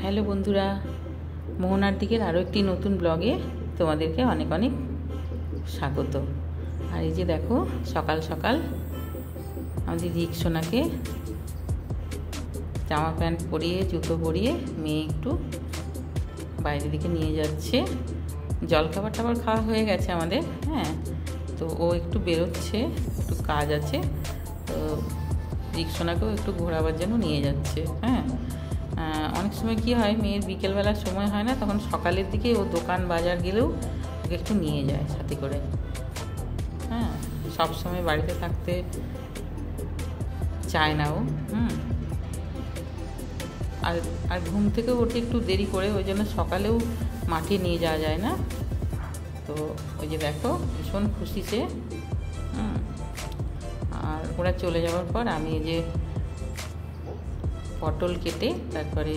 Hello বন্ধুরা, মোহনার দিকের আরও একটি নতুন ব্লগে তোমাদেরকে অনেক অনেক স্বাগত। আর এই যে দেখো, সকাল সকাল আমাদের রিক্সোনাকে জামা প্যান্ট পরিয়ে জুতো পরিয়ে মেয়ে একটু বাইরের দিকে নিয়ে যাচ্ছে। জলখাবার টাবার খাওয়া হয়ে গেছে আমাদের, হ্যাঁ। তো ও একটু বেরোচ্ছে, একটু কাজ আছে, তো রিক্সোনাকেও একটু ঘোরাবার জন্য নিয়ে যাচ্ছে, হ্যাঁ। অনেক সময় কি হয়, মেয়ের বিকেলবেলার সময় হয় না, তখন সকালের দিকে ও দোকান বাজার গেলেও ওকে একটু নিয়ে যায় সাথে করে, হ্যাঁ। সবসময় বাড়িতে থাকতে চায় না ও, আর ঘুম থেকে ওঠে একটু দেরি করে, ওই জন্য সকালেও মাঠে নিয়ে যাওয়া যায় না। তো ওই যে দেখো, ভীষণ খুশি সে। আর ওরা চলে যাওয়ার পর আমি এই যে পটল কেটে তারপরে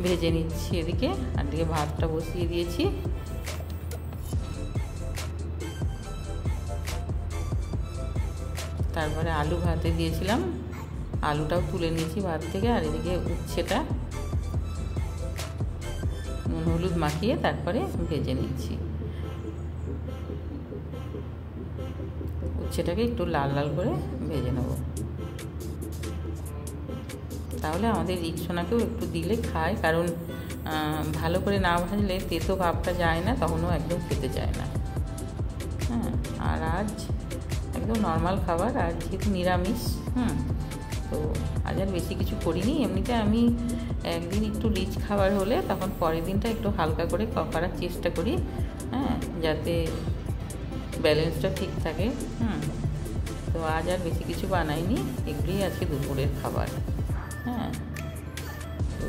ভেজে নিচ্ছি এদিকে, আর দিকে ভাতটা বসিয়ে দিয়েছি। তারপরে আলু ভাতে দিয়েছিলাম, আলুটাও তুলে নিয়েছি ভাত থেকে। আর এদিকে উচ্ছেটা নুন হলুদ মাখিয়ে তারপরে ভেজে নিচ্ছি। উচ্ছেটাকে একটু লাল লাল করে ভেজে নেব, তাহলে আমাদের রিক্সোনাকেও একটু দিলে খায়, কারণ ভালো করে না ভাজলে তেতো ভাবটা যায় না, তখনও একদম খেতে চায় না, হ্যাঁ। আর আজ একদম নর্মাল খাবার, আর যেহেতু নিরামিষ, তো আজ আর বেশি কিছু করিনি। এমনিতে আমি একদিন একটু রিচ খাবার হলে তখন পরের দিনটা একটু হালকা করে করার চেষ্টা করি, হ্যাঁ, যাতে ব্যালেন্সটা ঠিক থাকে, তো আজ আর বেশি কিছু বানাইনি, এগুলোই আজকে দুপুরের খাবার, হ্যাঁ। তো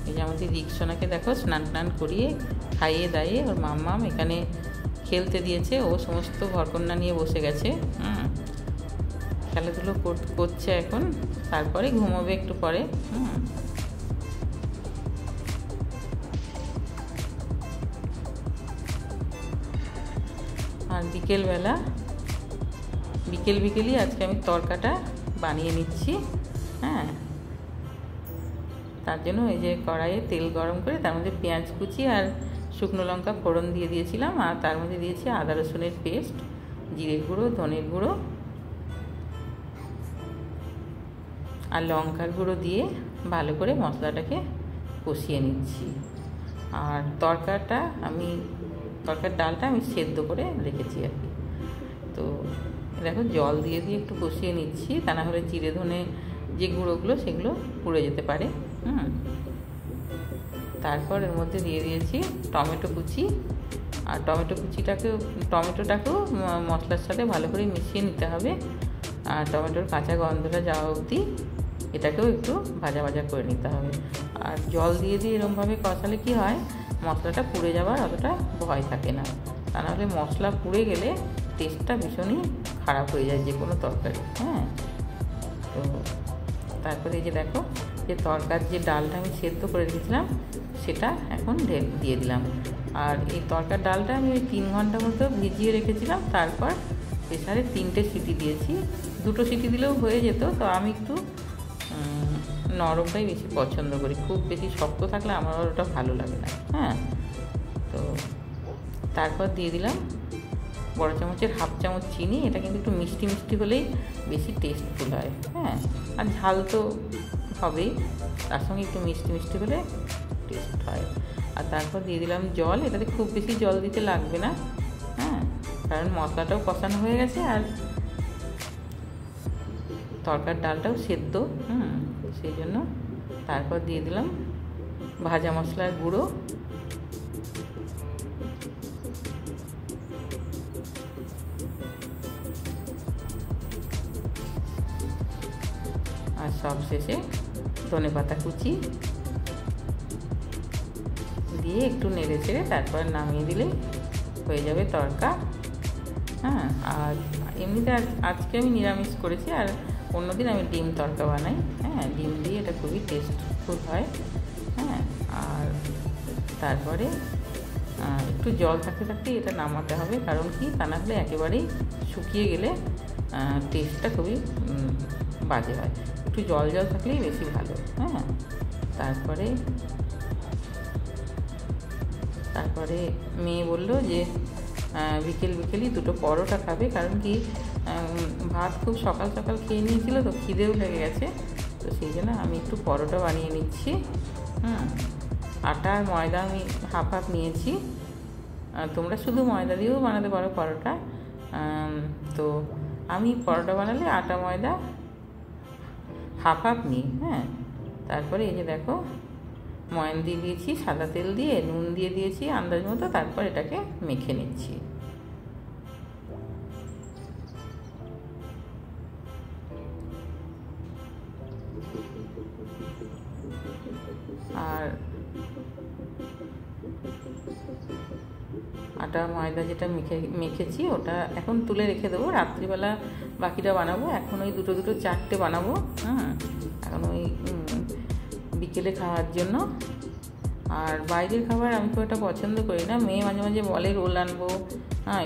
এই যে আমাদের রিক্সোনাকে দেখো স্নান টান করিয়ে খাইয়ে দাইয়ে ওর মাম্মাম এখানে খেলতে দিয়েছে। ও সমস্ত ঘরকন্না নিয়ে বসে গেছে, খেলাধুলো করছে এখন, তারপরে ঘুমোবে একটু পরে, আর বিকেলই আজকে আমি তরকাটা বানিয়ে নিচ্ছি, হ্যাঁ। তার জন্য এই যে কড়াইয়ে তেল গরম করে তার মধ্যে পেঁয়াজ কুচি আর শুকনো লঙ্কা ফোড়ন দিয়ে দিয়েছিলাম, আর তার মধ্যে দিয়েছি আদা রসুনের পেস্ট, জিরের গুঁড়ো, ধনের গুঁড়ো আর লঙ্কার গুঁড়ো দিয়ে ভালো করে মশলাটাকে কষিয়ে নিচ্ছি। আর তরকার ডালটা আমি সেদ্ধ করে রেখেছি আর কি। তো দেখো জল দিয়ে একটু কষিয়ে নিচ্ছি, তা না হলে জিরে ধনে যে গুঁড়োগুলো সেগুলো পুড়ে যেতে পারে, তারপর এর মধ্যে দিয়ে দিয়েছি টমেটো কুচি, আর টমেটোটাকেও মশলার সাথে ভালো করে মিশিয়ে নিতে হবে। আর টমেটোর কাঁচা গন্ধটা যাওয়া অবধি এটাকেও একটু ভাজা ভাজা করে নিতে হবে। আর জল দিয়ে এরকমভাবে কষালে কি হয়, মশলাটা পুড়ে যাওয়ার অতটা ভয় থাকে না, তা নাহলে মশলা পুড়ে গেলে টেস্টটা ভীষণই খারাপ হয়ে যায় যে কোনো তরকারি, হ্যাঁ। তো তারপরে এই যে দেখো, যে তরকার যে ডালটা আমি সেদ্ধ করে রেখেছিলাম সেটা এখন দিয়ে দিলাম। আর এই তরকার ডালটা আমি ওই 3 ঘন্টা মতো ভিজিয়ে রেখেছিলাম, তারপর প্রেসারে 3টে সিটি দিয়েছি। 2টো সিটি দিলেও হয়ে যেত, তো আমি একটু নরমটাই বেশি পছন্দ করি, খুব বেশি শক্ত থাকলে আমার ওটা ভালো লাগে না, হ্যাঁ। তো তারপর দিয়ে দিলাম বড় চামচের 1/2 চামচ চিনি। এটা কিন্তু একটু মিষ্টি মিষ্টি হলেই বেশি টেস্টফুল হয়, হ্যাঁ। আর ঝাল তো হবেই, তার সঙ্গে একটু মিষ্টি মিষ্টি হলে টেস্ট হয়। আর তারপর দিয়ে দিলাম জল। এটাতে খুব বেশি জল দিতে লাগবে না, হ্যাঁ, কারণ মশলাটাও কষানো হয়ে গেছে আর তরকার ডালটাও সেদ্ধ, সেই জন্য। তারপর দিয়ে দিলাম ভাজা মশলার গুঁড়ো, আর সব শেষে ধনেপাতা কুচি দিয়ে একটু নেড়ে চেড়ে তারপর নামিয়ে দিলে হয়ে যাবে তরকা, হ্যাঁ। আর এমনিতে আজকে আমি নিরামিষ করেছি, আর অন্যদিন আমি ডিম তরকা বানাই, হ্যাঁ। ডিম দিয়ে এটা খুবই টেস্টফুল হয়, হ্যাঁ। আর তারপরে একটু জল থাকতে থাকতেই এটা নামাতে হবে, কারণ কি, তা না হলে একেবারেই শুকিয়ে গেলে টেস্টটা খুবই বাজে হয়। একটু জল জল থাকলেই বেশি ভালো। হ্যাঁ, তারপরে মেয়ে বললো যে বিকেলই দুটো পরোটা খাবে, কারণ কি ভাত খুব সকাল সকাল খেয়ে নিয়েছিল তো খিদেও লেগে গেছে, তো সেই জন্য আমি একটু পরোটা বানিয়ে নিচ্ছি। আটা আর ময়দা আমি হাফ হাফ নিয়েছি, তোমরা শুধু ময়দা দিয়েও বানাতে পারো পরোটা। তো আমি পরোটা বানালে আটা ময়দা হাফ হাফ নিই। হ্যাঁ, তারপরে এই যে দেখো ময়ান দিয়ে দিয়েছি, সাদা তেল দিয়ে, নুন দিয়ে দিয়েছি আন্দাজ মতো, তারপর এটাকে মেখে নিচ্ছি। আর আটা ময়দা যেটা মেখেছি ওটা এখন তুলে রেখে দেবো, রাত্রিবেলা বাকিটা বানাবো। এখন ওই দুটো চারটে বানাবো। এখন ওই বিকেলে খাওয়ার জন্য। আর বাইরের খাবার আমি খুব একটা পছন্দ করি না। মেয়ে মাঝে মাঝে বলে রোল আনবো,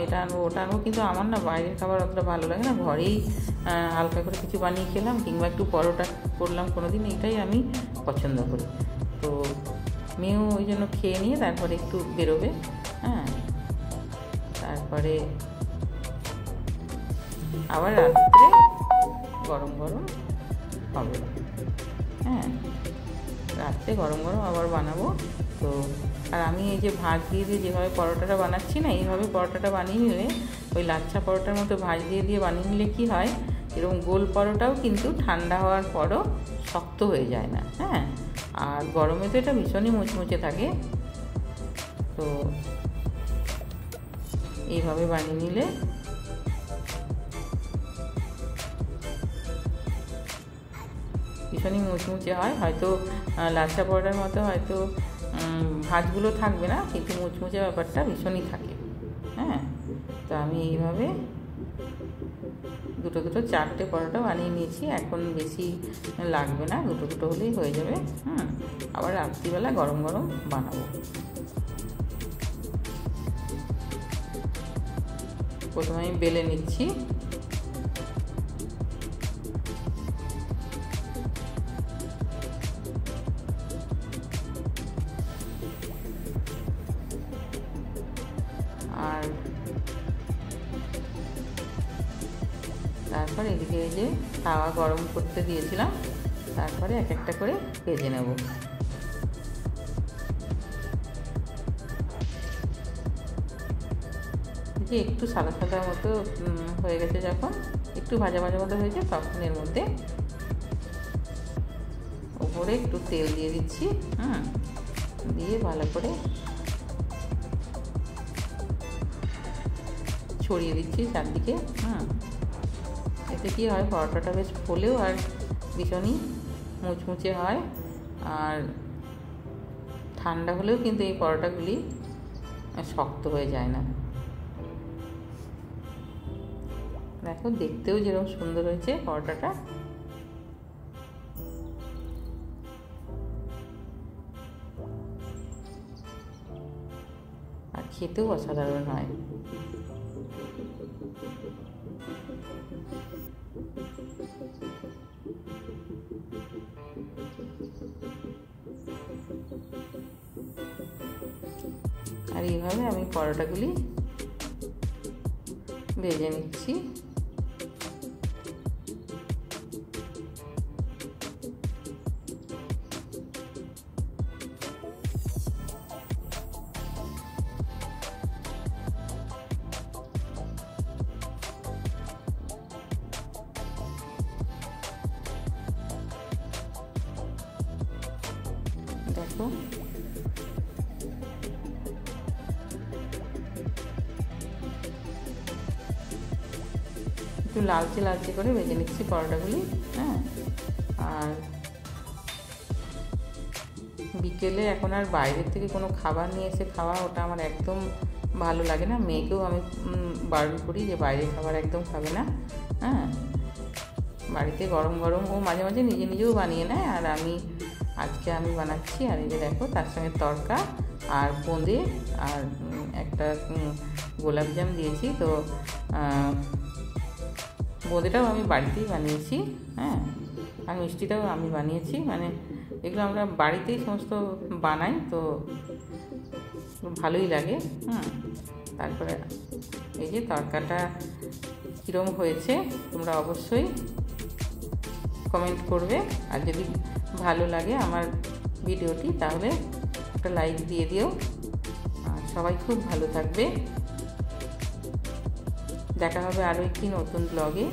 এটা আনবো ওটা আনবো, কিন্তু আমার না বাইরের খাবার অতটা ভালো লাগে না। ঘরেই হালকা করে কিছু বানিয়ে খেলাম, কিংবা একটু পরোটা করলাম কোনো দিন, এটাই আমি পছন্দ করি। তো মেয়েও ওই জন্য খেয়ে নিয়ে তারপরে একটু বেরোবে। হ্যাঁ, তারপরে আবার রাত্রে গরম গরম হবে। হ্যাঁ, রাত্রে গরম গরম আবার বানাবো। তো আর আমি এই যে ভাজ দিয়ে যেভাবে পরোটাটা বানাচ্ছি না, এইভাবে পরোটাটা বানিয়ে নিলে, ওই লাচ্ছা পরোটার মতো ভাজ দিয়ে বানিয়ে নিলে কী হয়, এরকম গোল পরোটাও কিন্তু ঠান্ডা হওয়ার পরও শক্ত হয়ে যায় না। হ্যাঁ, আর গরমে তো এটা ভীষণই মুচমুচে থাকে। তো এইভাবে বানিয়ে নিলে ভীষণই মুচমুচে হয়। হয়তো লাচ্ছা পরোটার মতো হয়তো ভাঁজগুলো থাকবে না, কিন্তু মুচমুচে ব্যাপারটা ভীষণই থাকে। হ্যাঁ, তো আমি এইভাবে দুটো চারটে পরোটা বানিয়ে নিয়েছি। এখন বেশি লাগবে না, দুটো হলেই হয়ে যাবে। আবার রাত্রিবেলা গরম গরম বানাবো। প্রথমে আমি বেলে নিচ্ছি। আর তারপর এদিকে এই যে তাওয়া গরম করতে দিয়েছিলাম, তারপরে এক একটা করে ভেজে নেব। যে একটু সাদা সাদা মতো হয়ে গেছে, যখন একটু ভাজা মতো হয়েছে, তখন এর মধ্যে উপরে একটু তেল দিয়ে দিচ্ছি। দিয়ে ভালো করে ছড়িয়ে দিচ্ছি চারদিকে। এতে কি হয়, পরোটাটা বেশ ফোলেও আর ভীষণই মুচমুচে হয়। আর ঠান্ডা হলেও কিন্তু এই পরোটাগুলি শক্ত হয়ে যায় না। দেখো দেখতেও যেরকম সুন্দর হয়েছে পরোটাটা। আর খেতেও অসাধারণ হয়। আর এইভাবে আমি পরোটাগুলি ভেজে নিচ্ছি। দেখো একটু লালচে করে ভেজে নিচ্ছি পরোটাগুলি। হ্যাঁ, আর বিকেলে এখন আর বাইরের থেকে কোনো খাবার নিয়ে এসে খাওয়া, ওটা আমার একদম ভালো লাগে না। মেয়েকেও আমি বারণ করি যে বাইরের খাবার একদম খাবে না। হ্যাঁ, বাড়িতে গরম গরম ও মাঝে মাঝে নিজেও বানিয়ে নেয়, আর আজকে আমি বানাচ্ছি। আর এই যে দেখো তার সঙ্গে তড়কা আর বোঁদে আর একটা গোলাপজাম দিয়েছি। তো বোঁদেটাও আমি বাড়িতেই বানিয়েছি। হ্যাঁ, আর মিষ্টিটাও আমি বানিয়েছি, মানে এগুলো আমরা বাড়িতেই সমস্ত বানাই, তো ভালোই লাগে। তারপরে এই যে তরকাটা কীরকম হয়েছে তোমরা অবশ্যই কমেন্ট করবে, আর যদি ভালো লাগে আমার ভিডিওটি তাহলে একটা লাইক দিয়ে দিও। সবাই খুব ভালো থাকবে, দেখা হবে আরও একটি নতুন ব্লগে।